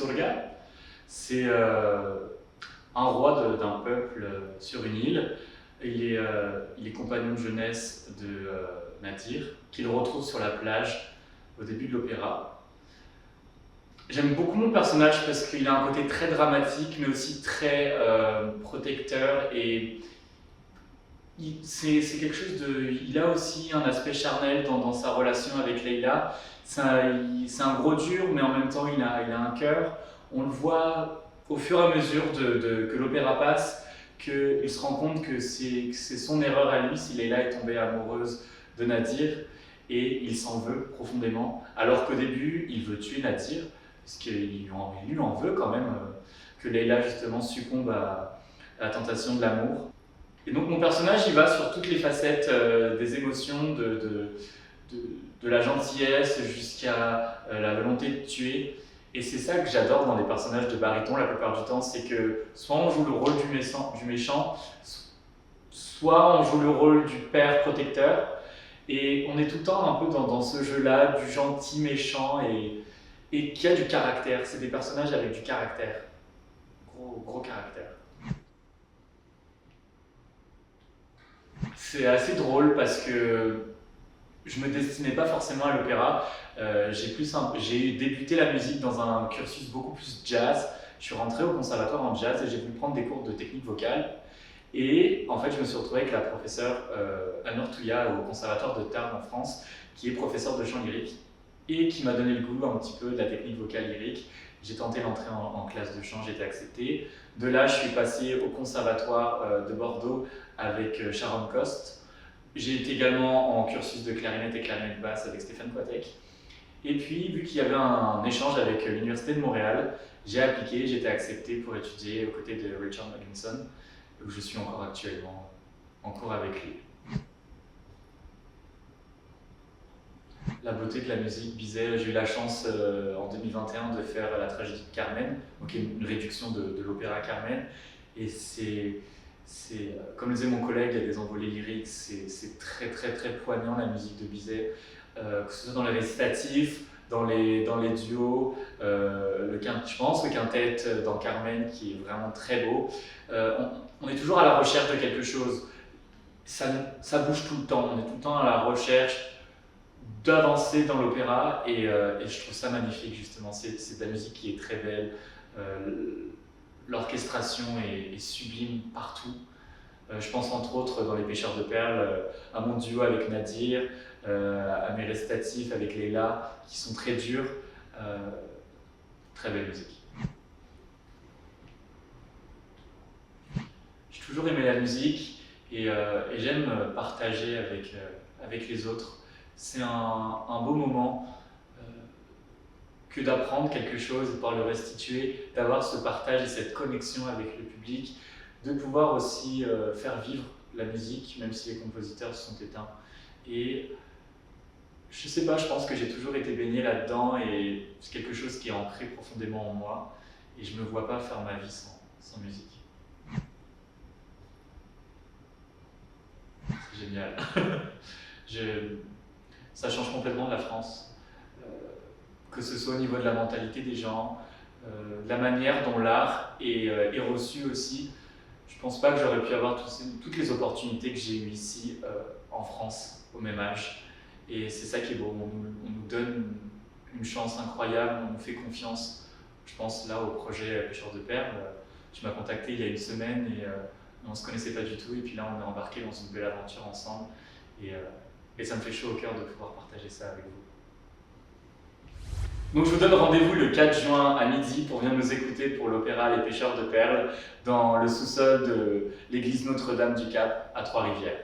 Surga. C'est un roi d'un peuple sur une île. Il est compagnon de jeunesse de Nadir, qu'il retrouve sur la plage au début de l'opéra. J'aime beaucoup mon personnage parce qu'il a un côté très dramatique, mais aussi très protecteur, et c'est quelque chose de... Il a aussi un aspect charnel dans sa relation avec Leila. C'est un gros dur, mais en même temps il a un cœur. On le voit au fur et à mesure que l'opéra passe, qu'il se rend compte que c'est son erreur à lui si Leila est tombée amoureuse de Nadir, et il s'en veut profondément, alors qu'au début il veut tuer Nadir, parce qu'il lui en veut quand même que Leila justement succombe à la tentation de l'amour. Et donc mon personnage, il va sur toutes les facettes des émotions, de la gentillesse jusqu'à la volonté de tuer. Et c'est ça que j'adore dans les personnages de baryton la plupart du temps, c'est que soit on joue le rôle du méchant, soit on joue le rôle du père protecteur, et on est tout le temps un peu dans ce jeu-là, du gentil méchant, et qui a du caractère. C'est des personnages avec du caractère, gros caractère. C'est assez drôle parce que je me destinais pas forcément à l'opéra. J'ai débuté la musique dans un cursus beaucoup plus jazz. Je suis rentré au conservatoire en jazz et j'ai voulu prendre des cours de technique vocale. Et en fait, je me suis retrouvé avec la professeure Anne Touya au conservatoire de Tarbes en France, qui est professeure de chant lyrique et qui m'a donné le goût un petit peu de la technique vocale lyrique. J'ai tenté l'entrée en classe de chant, j'ai été accepté. De là, je suis passé au conservatoire de Bordeaux avec Sharon Coste. J'ai été également en cursus de clarinette et clarinette basse avec Stéphane Quatek. Et puis, vu qu'il y avait un échange avec l'Université de Montréal, j'ai appliqué, j'ai été accepté pour étudier aux côtés de Richard Magginson, où je suis encore actuellement en cours avec lui. La beauté de la musique, Bizet, j'ai eu la chance en 2021 de faire la tragédie de Carmen, donc une réduction de l'opéra Carmen, et comme le disait mon collègue, il y a des envolées lyriques, c'est très poignant la musique de Bizet, que ce soit dans les récitatifs, dans les duos, je pense le quintet dans Carmen qui est vraiment très beau. On est toujours à la recherche de quelque chose, ça bouge tout le temps, on est tout le temps à la recherche d'avancer dans l'opéra, et je trouve ça magnifique justement, c'est de la musique qui est très belle, l'orchestration est sublime partout. Je pense entre autres dans Les Pêcheurs de Perles à mon duo avec Nadir, à mes récitatifs avec Leila qui sont très durs, très belle musique. J'ai toujours aimé la musique et j'aime partager avec les autres. C'est un beau moment que d'apprendre quelque chose et de pouvoir le restituer, d'avoir ce partage et cette connexion avec le public, de pouvoir aussi faire vivre la musique, même si les compositeurs se sont éteints. Et je sais pas, je pense que j'ai toujours été baigné là-dedans et c'est quelque chose qui est ancré profondément en moi et je me vois pas faire ma vie sans musique. C'est génial. Ça change complètement de la France, que ce soit au niveau de la mentalité des gens, la manière dont l'art est reçu aussi. Je pense pas que j'aurais pu avoir toutes les opportunités que j'ai eues ici en France au même âge. Et c'est ça qui est beau, on nous donne une chance incroyable, on nous fait confiance. Je pense là au projet Pêcheurs de Perles. Tu m'as contacté il y a une semaine et on ne se connaissait pas du tout. Et puis là, on est embarqué dans une belle aventure ensemble. Et ça me fait chaud au cœur de pouvoir partager ça avec vous. Donc je vous donne rendez-vous le 4 juin à midi pour venir nous écouter pour l'opéra Les Pêcheurs de Perles dans le sous-sol de l'église Notre-Dame du Cap à Trois-Rivières.